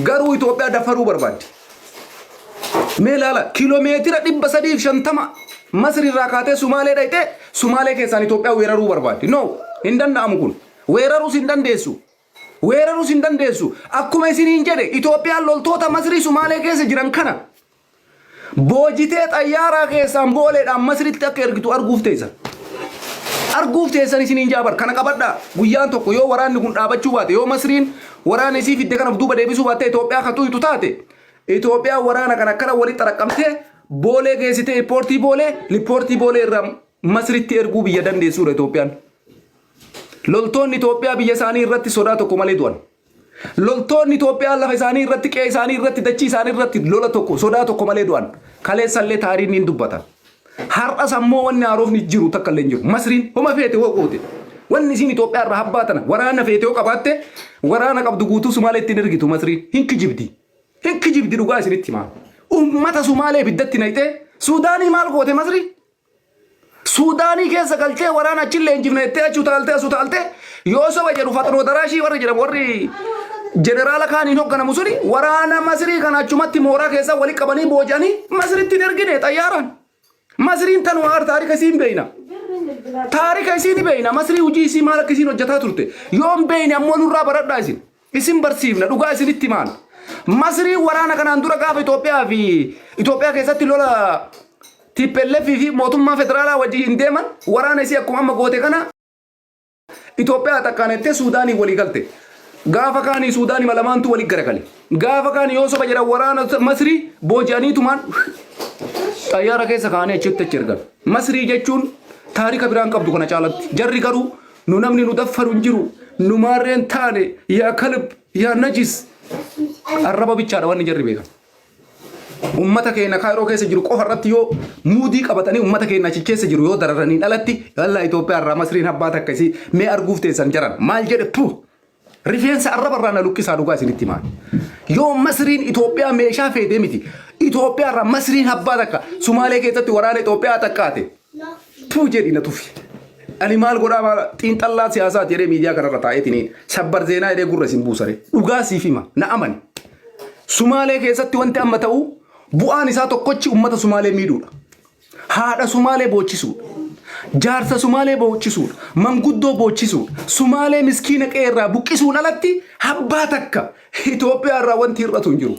garuu Itoophiyaa dafaruu barbaaddi. Mee laala kiiloomeetira 350 Masri irraa kaatee Sumaalee dhaytee Sumaalee keessaan Itoophiyaa weeraruu barbaaddi. No, hin danda'amu kun. Weeraruus hin dandeessu. Weeraruus hin dandeessu. Akkuma isiniin jedhe Itoophiyaan loltoota Masrii Sumaalee keessa jiran kana boojitee xayyaaraa keessaan booleedhaan Masritti akka ergitu arguuf teessan. Arguuf teessan isiniin jaabar kana qabadhaa. Guyyaan tokko yoo waraanni kun dhaabachuu baate yoo Masriin waraana isii fidde kana duuba deebisuu baatte Itoophiyaa kan tuyitu taate Itoophiyaa waraana kana akkana walitti xaraqqamtee boolee geessitee riippoortii boolee irraa Masritti erguu biyya dandeessuudha Itoophiyaan. Loltoonni Itoophiyaa biyya isaanii irratti sodaa tokko malee du'an. Loltoonni Itoophiyaa lafa isaanii irratti qe'ee isaanii irratti dachii isaanii irratti lola tokko sodaa tokko malee du'an. Kaleessallee taariin hin dubbata. Har'a sammoo wanni haarofni jiru takka illee hin jiru. Masriin homa feete hoo goote. Wanni isiin Itoophiyaa irraa habbaatana waraana feete hoo qabaatte waraana qabdu guutuu Sumaaleetti hin ergitu Masriin hin kijibdi. Hin kijibdi dhugaa isinitti himaa. Ummata Sumaalee biddatti naytee Suudaanii maal goote Masri? Suudaanii keessa galtee waraana achillee injifne jettee achuu taaltee yoo soba jedhu Faxinoo Daraashii warri jedhamu warri jeneraala kaaniin hoogganamu suni waraana Masrii kana achumatti mooraa keessa walitti qabanii booji'anii Masritti hin ergine xayyaaraan. Masriin tan waan taarika isiin beeyna. Taarika isiin beeyna Masrii hojii isii maal akka isiin hojjetaa turte yoo hin beeyne ammoo nurraa baradhaa isin barsiifna dhugaa isinitti himaan. Masri waraana kanaan dura gaafa Itoophiyaa keessatti lola TPLF fi mootummaa federaalaa wajjin deeman waraana isii akkuma amma goote kana Itoophiyaa takkaanettee Suudaanii walii galte. Gaafa kaanii Suudaanii malamaantu walii garagale. Gaafa kaanii yoo soba jedhan waraana Masri booji'aniitumaan xayyaara keessa kaanii achitti achi ergan. Masri jechuun taarika biraan qabdu kana caalatti. Jarri garuu nu namni nu daffaru hin jiru. Nu maarreen taane yaa kalb yaa najis. Arraba bichaadha wanni jarri beekan. Ummata keenya Kaayiroo keessa jiru qofa irratti yoo muudii qabatanii ummata keenya achi keessa jiru yoo dararanii dhalatti yalla Itoophiyaa irraa Masriin habbaa takka isii mee arguuf teessan jaran maal jedhe pu rifeensa arraba irraa na lukkisaa dhugaa isinitti himaa. Yoo Masriin Itoophiyaa meeshaa feetee miti Itoophiyaa irraa Masriin habbaa takka Sumaalee keessatti waraana Itoophiyaa takkaate pu jedhi na tufi. Ani maal godhaa maal xiinxallaa siyaasaati jedhee miidiyaa kanarra taa'eetiniin sabbar zeenaa jedhee gurra isin buusare dhugaa siif hima na amani. Sumaalee keessatti wanti amma ta'u bu'aan isaa tokkochi ummata Sumaalee miidhuudha. Haadha Sumaalee boochisuudha. Jaarsa Sumaalee boochisuudha. Manguddoo boochisuudha. Sumaalee miskiina qe'ee irraa buqqisuun alatti habbaa takka Itoophiyaa irraa wanti hir'atu hin jiru.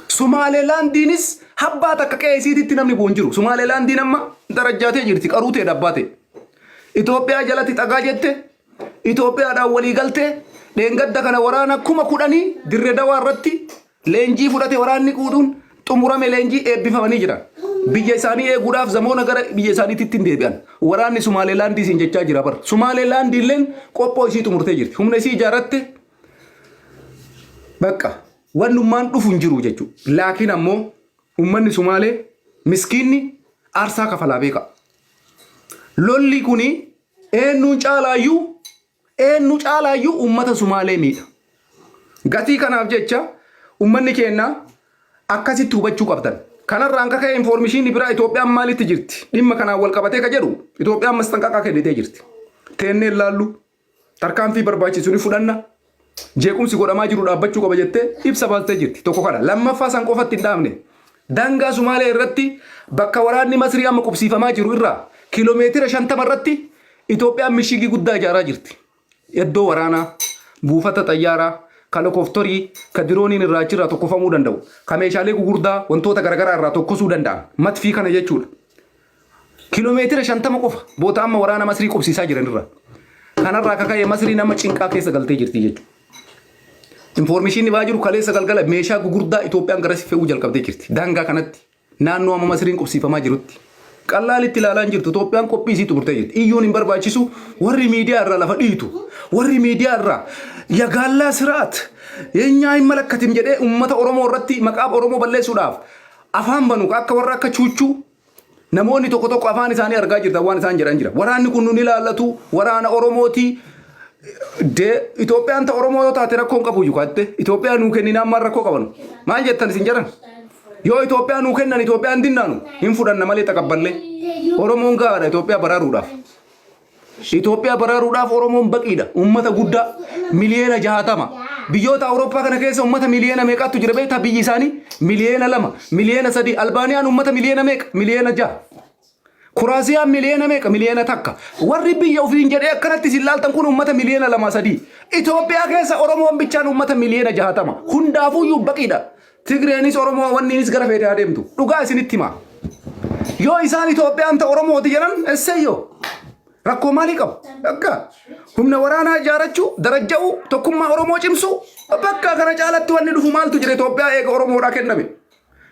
Sumaaleelaandiinis habbaa takka qe'ee isiititti namni bu'u hin jiru. Sumaaleelaandiin amma darajjaatee jirti qaruu ta'e dabbaate. Itoophiyaa jalatti xagaa jette Itoophiyaadhaan walii galtee dheengadda kana waraana 10,000 dirree dawaa irratti leenjii fudhate waraanni quudhuun xumurame leenjii eebbifamanii jiran. Biyya isaanii eeguudhaaf zamoona gara biyya isaaniitti hin deebi'an. Waraanni Sumaaleelaandii siin jechaa jira bar. Sumaaleelaandii illeen qophoo isii xumurtee jirti. Humna isii ijaarratte bakka wannummaan dhufu hin jiru jechuudha. Laakiin ammoo ummanni Sumaalee miskiinni aarsaa kafalaa beeka. Lolli kuni eenyu caalaayyuu ummata Sumaalee miidha. Gatii kanaaf jecha ummanni keenya akkasitti hubachuu qabdan. Kanarraan akka information biraa Itoophiyaan maalitti jirti? Dhimma kanaan wal qabatee ka jedhu Itoophiyaan mastanqaqaa kennitee jirti. Teennee laallu tarkaanfii barbaachisu ni fudhanna. Jeequmsi godhamaa jiru dhaabbachuu qaba jettee ibsa baastee jirti. Tokko kana lammaffaa san qofatti hin dhaabne. Daangaa Sumaalee irratti bakka waraanni Masrii amma qubsiifamaa jiru irraa kiiloomeetira 50 irratti Itoophiyaan mishigii guddaa ijaaraa jirti. Iddoo waraanaa, buufata xayyaaraa, kalokoftorii, ka dirooniin irraa achirraa tokkofamuu danda'u. Ka meeshaalee gugurdaa wantoota garaagaraa irraa tokkosuu danda'an. Matfii kana jechuudha. Kiiloomeetira 50 qofa boota amma waraana Masrii qubsiisaa jiran irraa. Kanarraa akka ka'e Masriin amma cinqaa keessa galtee jirti jechuudha. Information baa jiru kaleessa galgala meeshaa gugurdaa Itoophiyaan gara fe'uu jalqabdee jirti. Daangaa kanatti naannoo amma Masriin qubsiifamaa jirutti. Qallaalitti ilaalaan jirtu Itoophiyaan qophii isii xumurtee jirti. Iyyoon hin barbaachisu warri miidiyaa irraa lafa dhiitu. Warri miidiyaa irraa yagaallaa siraat eenyaa hin malakkatin jedhee uummata Oromoo irratti maqaa Oromoo balleessuudhaaf afaan banu akka warra akka chuuchuu namoonni tokko tokko afaan isaanii argaa jirtan waan isaan jedhan jira. Waraanni kun nun ilaallatu waraana Oromooti. Itoophiyaan ta Oromoo yoo taate rakkoon qabu yukatte Itoophiyaan nuu kenninaan maal rakkoo qaban maal jettan isin jedhan yoo Itoophiyaan nuu kennan Itoophiyaan dinnaanu hin fudhanna malee taqabballee Oromoon gaadha Itoophiyaa baraaruudhaaf Oromoon baqiidha ummata guddaa miliyoona 60 biyyoota Awurooppaa kana keessa ummata miliyoona meeqatu jira beektaa biyyi isaanii miliyoona 2 miliyoona 3 Albaaniyaan ummata miliyoona meeqa miliyoona 6 Kuraasiyaan miliyoona meeqa miliyoona takka warri biyya ofiin jedhee akkanatti silaaltan kun ummata miliyoona 2 3 Itoophiyaa keessa Oromoon bichaan ummata miliyoona 60 hundaafuu iyyuu baqiidha Tigreenis Oromoo wanniinis gara feetee adeemtu dhugaa isinitti himaa yoo isaan Itoophiyaan ta'e Oromooti jedhan essayyo rakkoo maalii qabu akka humna waraanaa ijaarachuu darajja'uu tokkummaa Oromoo cimsuu bakka kana caalatti wanni dhufu maaltu jira Itoophiyaa eega Oromoodhaa kenname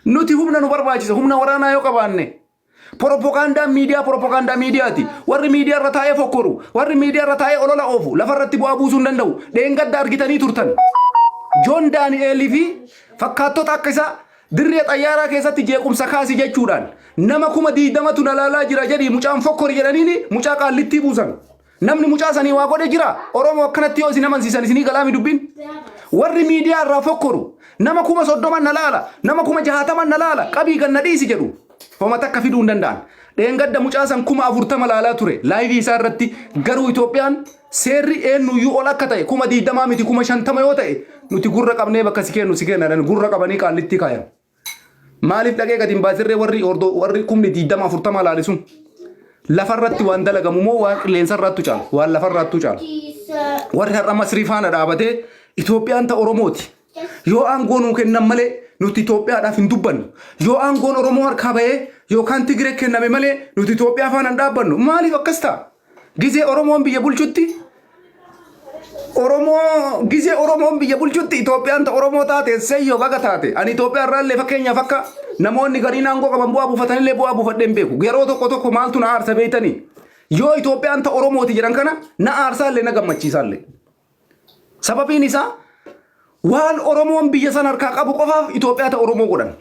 nuti humna nu barbaachisa humna waraanaa yoo qabaanne propaganda miidiyaati warri miidiyaa irra taa'ee fokkoru warri miidiyaa irra taa'ee olola oofu lafa irratti bu'aa buusuu hin danda'u dheengadda argitanii turtan Joon Daani'eel fi fakkaattota akka isaa dirree xayyaaraa keessatti jeequmsa kaasi jechuudhaan nama kuma 20tu nalaalaa jira jedhi mucaan fokkori jedhaniini mucaa qaallittii buusan namni mucaa sanii waa godhe jira Oromoo akkanatti yoo isin amansiisan isinii galaami dubbiin warri miidiyaa irraa fokkoru nama kuma 30 nalaala nama kuma 60 nalaala qabii ganna dhiisi jedhu homa takka fiduu hin danda'an dheengadda mucaa san kuma 40 laalaa ture laayivii isaa irratti garuu Itoophiyaan seerri eenyuyyuu ol akka ta'e kuma 20 miti kuma 50 yoo ta'e nuti gurra qabnee bakka si kennan gurra qabanii qaallittii kaayan maaliif dhaqee gadi hin baasirree warri kumni 20-40 laalisun lafarratti waan dalagamu moo waan qilleensarraattu caalu waan lafarraattu caalu warri har'a Masrii faana dhaabatee Itoophiyaan ta Oromooti yoo aangoo nuu kennan malee nuti Itoophiyaadhaaf hin dubbannu yoo aangoon Oromoo harkaa bahee yookaan Tigree kenname malee nuti Itoophiyaa faana hin dhaabbannu maaliif akkas ta'a gizee Oromoon biyya bulchutti Oromoon biyya bulchutti Itoophiyaan ta Oromoo taate seeyyoo baga taate ani Itoophiyaa irraallee fakkeenyaaf akka namoonni gariin aangoo qaban bu'aa buufatanillee bu'aa buufadheen beeku yeroo tokko maaltu na aarsa beeytanii yoo Itoophiyaan ta Oromooti jedhan kana na aarsaallee na gammachiisaallee sababiin isaa waan Oromoon biyya san harkaa qabu qofaaf Itoophiyaa ta Oromoo godhan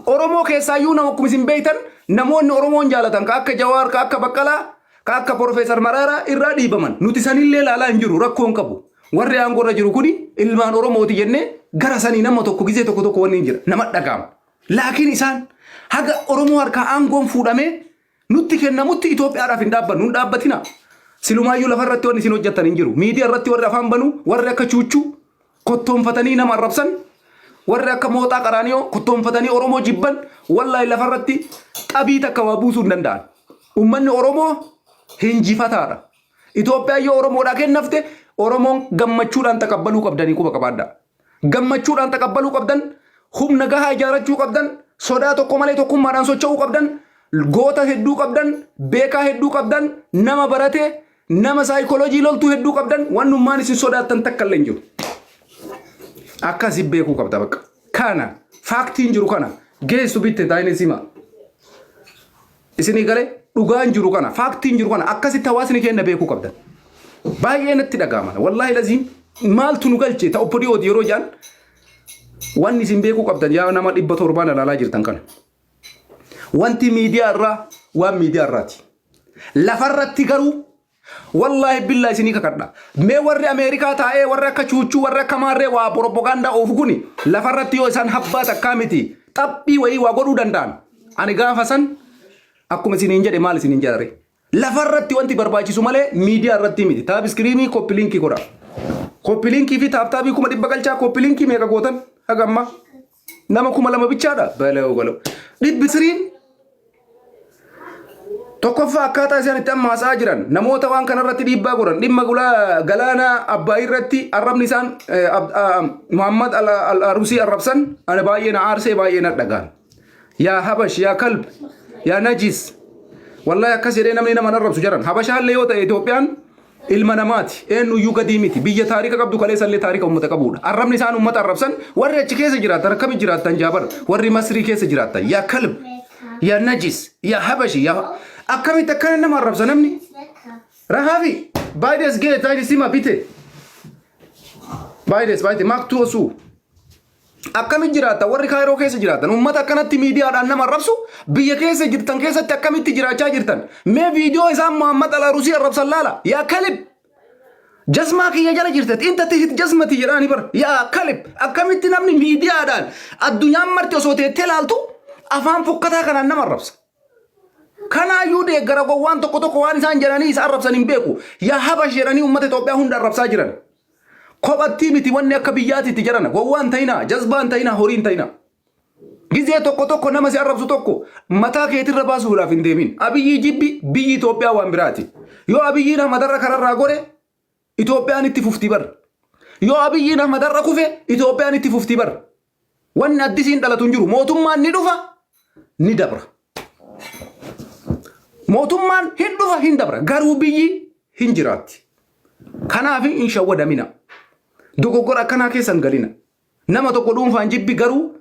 Oromoo keessaayyuu nama akkuma isin beeytan namoonni Oromoon jaalatan ka akka Jawaar ka akka Baqqalaa ka akka Profeesar Mararaa irraa dhiibaman nuti sanillee laalaa hin jiru rakkoon qabu warri aangoo irra jiru kuni ilmaan Oromooti jennee gara sanii nama tokko gizee tokko wanni hin jira nama dhagaama laakiin isaan haga Oromoo harkaa aangoon fuudhamee nutti kennamutti Itoophiyaadhaaf hin dhaabbannu hin dhaabbatina silumaayyuu lafarratti wanni isin hojjettan hin jiru miidiyaa irratti warri afaan banuu warri akka Chuuchuu kottoonfatanii nama arrabsan warri akka Mooxaa Qaraaniyoo kottoonfatanii Oromoo jibban wallahi lafarratti qabii takka waa buusuu hin danda'an ummanni Oromoo hinjifataadha Itoophiyaa yoo Oromoodhaa kennafte Oromoon gammachuudhaan taqabbaluu qabdanii quba qabaadha gammachuudhaan taqabbaluu qabdan humna gahaa ijaarachuu qabdan sodaa tokko malee tokkummaadhaan socho'uu qabdan goota hedduu qabdan beekaa hedduu qabdan nama barate nama saayikooloojii loltuu hedduu qabdan wannummaan isin sodaattan takka illee hin jiru akkasi beekuu qabda bakka kana faaktiin jiru kana geessu bitte taa'ine sima isinii galee dhugaan jiru kana faaktiin jiru kana akkasitti hawaasni kenna beekuu qabdan baay'ee natti dhaga'ama wallahi laziim maaltu nu galche ta oppodiyooti yeroo jaan wanni isin beekuu qabdan yaa nama 700 laalaa jirtan kana wanti miidiyaa irraa waan miidiyaa irraati lafarratti garuu wallahi billahi isinii kakadha mee warri Ameerikaa taa'ee warri akka Chuuchuu warri akka Maarree waa propaganda oofu kuni lafarratti yoo isaan habbaa takkaa miti xapbii wayii waa godhuu danda'an ani gaafa san akkuma isiniin jedhe maal isiniin jedhare lafarratti wanti barbaachisu malee miidiyaa irratti miti taab iskiriinii koppiliinkii godha koppiliinkii fi taaptaabii 100 galchaa koppiliinkii meeqa gootan hagamma nama 2,000 bichaadha balee ogolo dhibbisiriin tokkoffaa akkaataa isaan itti ammaasaa jiran namoota waan kanarratti dhiibbaa godhan dhimma galaana Abbaay irratti arrabni isaan Muhammad al-Arusii arrabsan ana baay'ee na aarsee baay'ee na dhagaan yaa habash yaa kalb yaa najis wallahi akkas jedhee namni nama arrabsu jiran habashaallee yoo ta'e Itoophiyaan ilma namaati eenyuyyuu gadii miti biyya taarika qabdu kaleessallee taarika uummata qabudha arrabni isaan uummata arrabsan warri achi keessa jiraatan akkami jiraatan jaabar warri Masrii keessa jiraatan yaa kalb yaa najis yaa habashi yaa akkamitti akkana nama arrabsa namni rahaafi baay'ees gee taayidi sima bite baay'ees maaktuu osuu akkamitti jiraata warri Kaayiroo keessa jiraatan uummata akkanatti miidiyaadhaan nama arrabsu biyya keessa jirtan keessatti akkamitti jiraachaa jirtan mee viidiyoo isaan Muhammad al-Arusii arrabsan laala yaa kalib jasmaa kiyya jala jirtet inta tihit jasmati jedhaani bar yaa kalib akkamitti namni miidiyaadhaan addunyaan marti osoo teettee laaltu afaan fokkataa kanaan nama arrabsa kana yude gara gowwan tokko waan isaan jedhanii isa arrabsan hin beeku yaa habash jedhanii uummata Itoophiyaa hunda arrabsaa jiran Kophatti miti wanni akka biyyaatitti jarana. Gowwaan ta'ina, jazbaan ta'ina, horiin ta'ina. Gizee tokko nama si arrabsu tokko mataa keetirra baasuudhaaf hin deemin. Abiyyi jibbi biyyi Itoophiyaa waan biraati. Yoo abiyyi nama darra kararraa gore Itoophiyaan itti fufti bar. Yoo abiyyi nama darra kufe Itoophiyaan itti fufti bar. Wanni addisiin dhalatu hin jiru. Mootummaan ni dhufa ni dabra. Mootummaan hin dhufa hin dabra. Garuu biyyi hin jiraatti. Kanaaf hin shawwadamina. Dogoggora akkanaa keessan galina. Nama tokko dhuunfaan jibbi garuu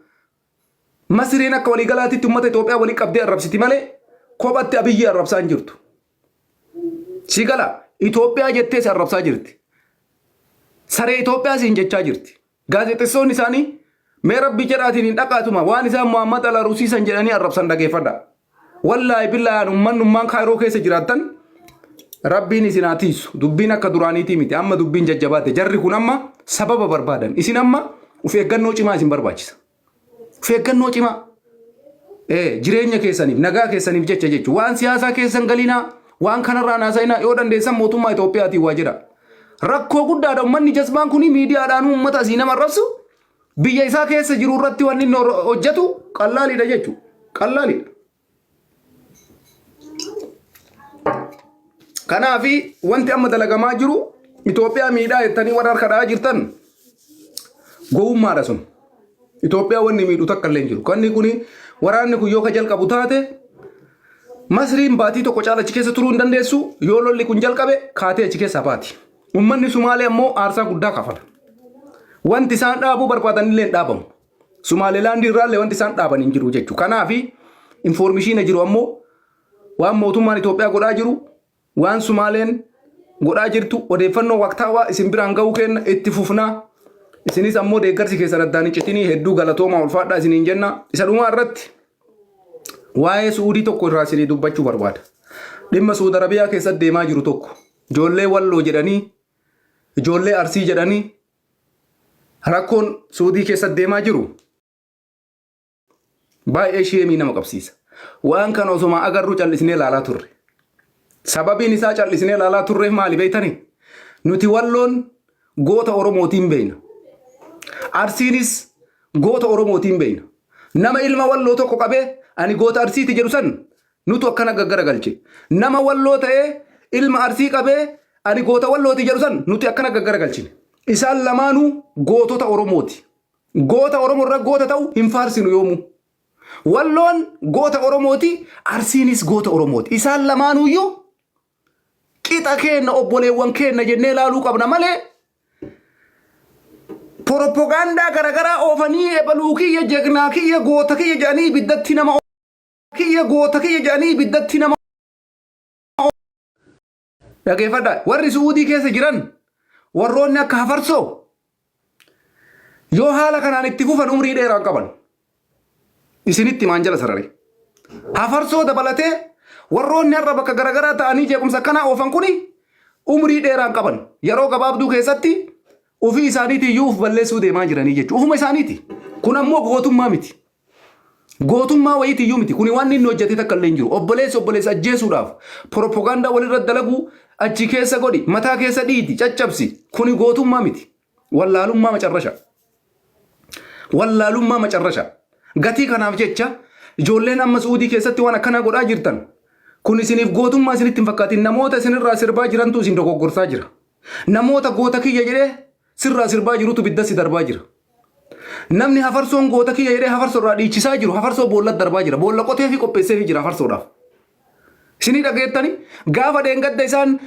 Masriin akka waliigalaatitti uummata Itoophiyaa walii qabdee arrabsiti malee kophatti abiyyi arrabsaa hin jirtu. Sigala Itoophiyaa jettee si arrabsaa jirti. Saree Itoophiyaa siin jechaa jirti. Gaazexeessonni isaanii mee rabbi jedhaatiin hin dhaqaatuma waan isaan Muhammad al-Aruusii san jedhanii arrabsan dhageeffadha. Wallaahi billaahi ummanummaan Kaayiroo keessa jiraattan rabbiin isin haa tiisu. Dubbiin akka duraaniitii miti. Amma dubbiin jajjabaate. Jarri kun amma sababa barbaadan. Isin amma of eeggannoo cimaa isin barbaachisa. Of eeggannoo cimaa. Jireenya keessaniif nagaa keessaniif jecha jechuun waan siyaasaa keessan galinaa waan kanarraa naasa'inaa yoo dandeessan mootummaa Itoophiyaatiin waa jedha. Rakkoo guddaadha ummanni jazbaan kuni miidiyaadhaan uummata asii nama arrabsu biyya isaa keessa jiru irratti waan inni hojjetu qallaalidha jechuudha. Qallaalidha. Kanaafi wanti amma dalagamaa jiru Itoophiyaa miidhaa jettanii warra harka dha'aa jirtan gowwummaadha sun. Itoophiyaa wanni miidhu takka illee hin jiru. Kanni kuni waraanni kun yoo ka jalqabu taate Masriin baatii tokko caala achi keessa turuu hin dandeessu. Yoo lolli kun jalqabe kaatee achi keessaa baati. Uummanni Sumaalee ammoo aarsaa guddaa kafala. Wanti isaan dhaabuu barbaadan illee hin dhaabamu. Sumaaleelaandii irraallee wanti isaan dhaaban hin jiru jechuudha. Kanaafi infoormeeshiina jiru ammoo waan mootummaan Itoophiyaa godhaa jiru waan Sumaaleen godhaa jirtu odeeffannoo waqtaawaa isin biraan ga'uu kenna itti fufnaa. Isinis ammoo deeggarsi keessan addaan hin citinii hedduu galatoomaa ulfaadhaa isiniin jenna. Isa dhumaa irratti waa'ee Suudii tokko irraa isinii dubbachuu barbaada. Dhimma Suudi Arabiyaa keessatti deemaa jiru tokko ijoollee Walloo jedhanii ijoollee Arsii jedhanii rakkoon Suudii keessatti deemaa jiru baay'ee sheemii nama qabsiisa. Waan kana osoma agarru callisnee ilaalaa turre. Sababiin isaa callisnee ilaalaa turreef maali beektanii? Nuti Walloon goota Oromootiin beeyna. Arsiinis goota Oromootiin beeyna. Nama ilma Walloo tokko qabee ani goota Arsiiti jedhu san nutu akkana gaggaragalche. Nama Walloo ta'ee ilma Arsii qabee ani goota Wallooti jedhu san nuti akkana gaggaragalchine. Isaan lamaanuu gootota Oromooti. Goota Oromoo irra goota ta'u hin faarsinu yoomuu. Walloon goota Oromooti, Arsiinis goota Oromooti. Isaan lamaanuuyyuu qixa keenna obboleewwan keenna jennee ilaaluu qabna malee propaganda garagaraa oofanii ebaluu kiyya jegnaa kiyya goota kiyya jedhanii biddatti nama kiyya goota kiyya jedhanii biddatti nama dhageeffadha. Warri Suudii keessa jiran warroonni akka Hafarsoo yoo haala kanaan itti fufan umrii dheeraan qaban isinitti maan jala sarare. Hafarsoo dabalatee warroonni har'a bakka garagaraa ta'anii jeequmsa kanaa oofan kuni umrii dheeraan qaban yeroo gabaabduu keessatti ofii isaaniitii iyyuu uf balleessuu deemaa jiranii jechuudha. Ufuma isaaniiti. Kun ammoo gootummaa miti. Gootummaa wayiiti iyyuu miti. Kuni waan inni hojjetee takka illee hin jiru. Obboleessa ajjeesuudhaaf propaganda walirra dalaguu achi keessa godhi mataa keessa dhiiti caccabsi. Kuni gootummaa miti. Wallaalummaa macarrasha. Wallaalummaa macarrasha. Gatii kanaaf jecha ijoolleen amma Suudii keessatti waan akkana godhaa jirtan kun isiniif gootummaa isinitti hin fakkaatin. Namoota isinirraa sirbaa jirantu isin dogoggorsaa jira. Namoota goota kiyya jedhee sirraa sirbaa jirutu biddasi darbaa jira. Namni Hafarsoon goota kiyya jedhee Hafarsoo irraa dhiichisaa jiru Hafarsoo boolla darbaa jira. Boolla qotee fi qopheessee jira Hafarsoodhaaf. Isinii dhageettani gaafa deengadda isaan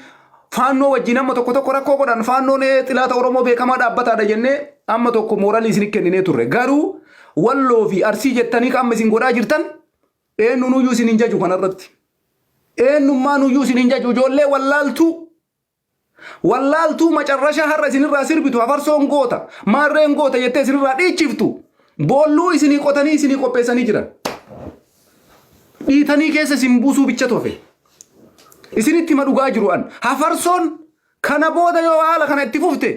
faannoo wajjin amma tokko rakkoo godhan faannoon xilaata Oromoo beekamaa dhaabbataadha jennee amma tokko mooraalii isinii kenninee turre. Garuu Walloo fi Arsii jettanii amma isin godhaa jirtan eenyunuyyuu isin hin jaju kanarratti. Eenyumaanuyyuu isin hin jaju ijoollee wallaaltuu macarrasha har'a isinirraa sirbitu Hafarsoon goota maarreen goota jettee isinirraa dhiichiftu boolluu isinii qotanii isinii qopheessanii jiran. Dhiitanii keessa isin buusuu bicha tofe. Isinitti ma dhugaa jiru an Hafarsoon kana booda yoo haala kana itti fufte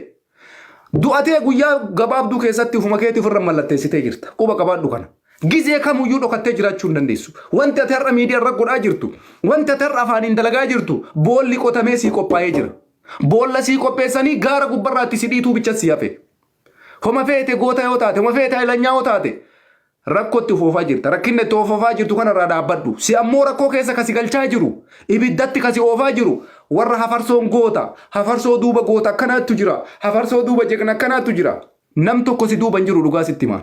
du'atee guyyaa gabaabduu keessatti ufuma keetii ofirra mallatteessitee jirta. Quba qabaadhu kana. Gizee kamuyyuu dhokattee jiraachuu hin dandeessu. Wanti ati har'a miidiyaa irra godhaa jirtu, wanti ati har'a afaaniin dalagaa jirtu boolli qotamee sii qophaa'ee jira. boolla sii qopheessanii gaara gubbarraatti si dhiituu bicha si hafe. Homa feete goota yoo taate, homa feete haylanyaa yoo taate rakkootti oofaa jirta. Rakkinni itti oofaa jirtu kanarraa dhaabbadhu. Si ammoo rakkoo keessa kasi galchaa jiru, ibiddatti kasi oofaa jiru warra hafarsoon goota, hafarsoo duuba goota akkanaattu jira, hafarsoo duuba jeqna akkanaattu jira. Nam tokko si duuba hin jiru dhugaa sitti himaa.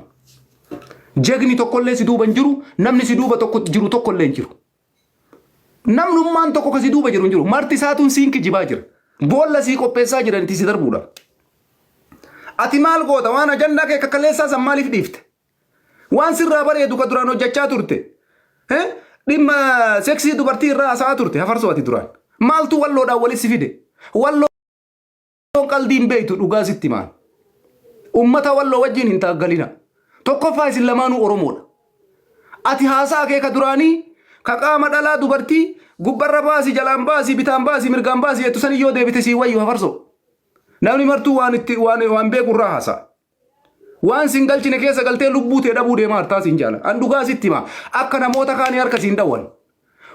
Jegni tokkollee si duuba hin jiru, namni si duuba tokko jiru tokkollee hin jiru. Namnummaan tokko kasi duuba jiru hin jiru. Marti isaatuun siin kijibaa jira. Boolla sii qopheessaa jiranitti si darbuudha. Ati maal goota waan ajandaa kee kakaleessaa san maaliif dhiifte? Waan sirraa bareedu ka duraan hojjechaa turte. Dhimma seksii dubartii irraa haasa'aa turte hafarsoo ati duraan. Maaltu walloodhaan walitti fide? Walloon qaldiin beeytu dhugaa sitti himaan. Ummata walloo wajjin hin taaggalina. Tokkoffaa isin lamaanuu Oromoodha. Ati haasaa kee ka duraanii ka qaama dhalaa dubartii gubbarra baasii jalaan baasii bitaan baasii mirgaan baasii jettu san iyyoo deebite sii wayyu hafarsoo. Namni martuu waan beeku irraa haasa'a. Waan sin galchine keessa galtee lubbuu tee dhabuu deemaa hartaa siin jaala. An dhugaa sitti himaa akka namoota kaanii harka siin dhawwan.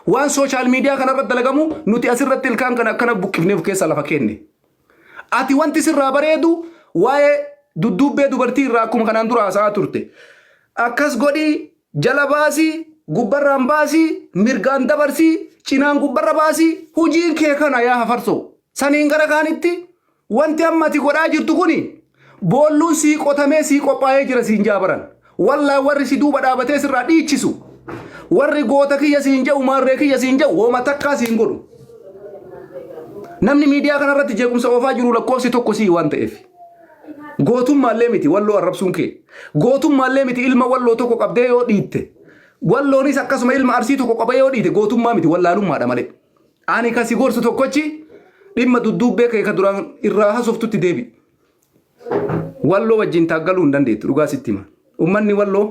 Waan sooshaal miidiyaa kanarratti dalagamu nuti asirratti ilkaan kana akkana buqqifneef keessa lafa kenne. Ati wanti sirraa bareedu waa'ee dudduubbee dubartii irraa akkuma kanaan dura haasa'aa turte. Akkas godhii jala baasii gubbarraan baasii mirgaan dabarsii cinaan gubbarra baasii hujiin kee kana yaa hafarsoo. Saniin gara kaanitti wanti amma ati godhaa jirtu kuni boolluun sii qotamee sii qophaa'ee jira siin jaabaran. Wallaa warri si duuba dhaabatee sirraa dhiichisu. Warri goota kiyya siin jedhu maarree kiyya siin jedhu wooma takkaa siin godhu. Namni miidiyaa kanarratti jeequmsa oofaa jiru lakkoofsi tokko sii waan ta'eef. Gootummaallee miti walloo arrabsuun kee. Gootummaallee miti ilma walloo tokko qabdee yoo dhiitte. Walloonis akkasuma ilma arsii tokko qabee yoo dhiite gootummaa miti wallaalummaadha malee. Ani kasi gorsu tokkochi dhimma dudduubbee kee ka duraan irraa hasoftutti deebi. Walloo wajjin taaggaluu hin dandeettu dhugaa sitti hima. Ummanni walloo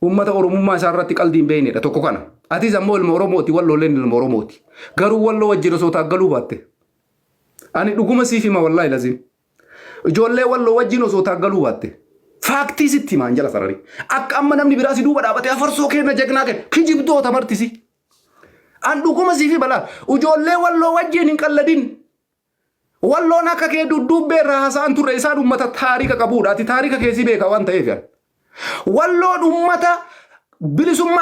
ummata oromummaa isaa irratti qaldiin beeynedha tokko kana. Atis ammoo ilma Oromooti walloolleen ilma Oromooti. Garuu walloo wajjin osoo taaggaluu baatte. Ani dhuguma siif hima wallaahi lazim. Ijoollee walloo wajjin osoo taaggaluu baatte. Faaktii sitti himaan jala sarari. Akka amma namni biraa si duuba dhaabatee hafarsoo kenna jegnaa kenna kijibdoota martisi. An dhuguma siif balaa ijoollee walloo wajjin hin qalladin. Walloon akka kee dudduubbee irraa haasa'an turre isaan ummata taarika qabuudha. Ati taarika keessi beeka waan ta'eef. Walloon ummata bilisummaa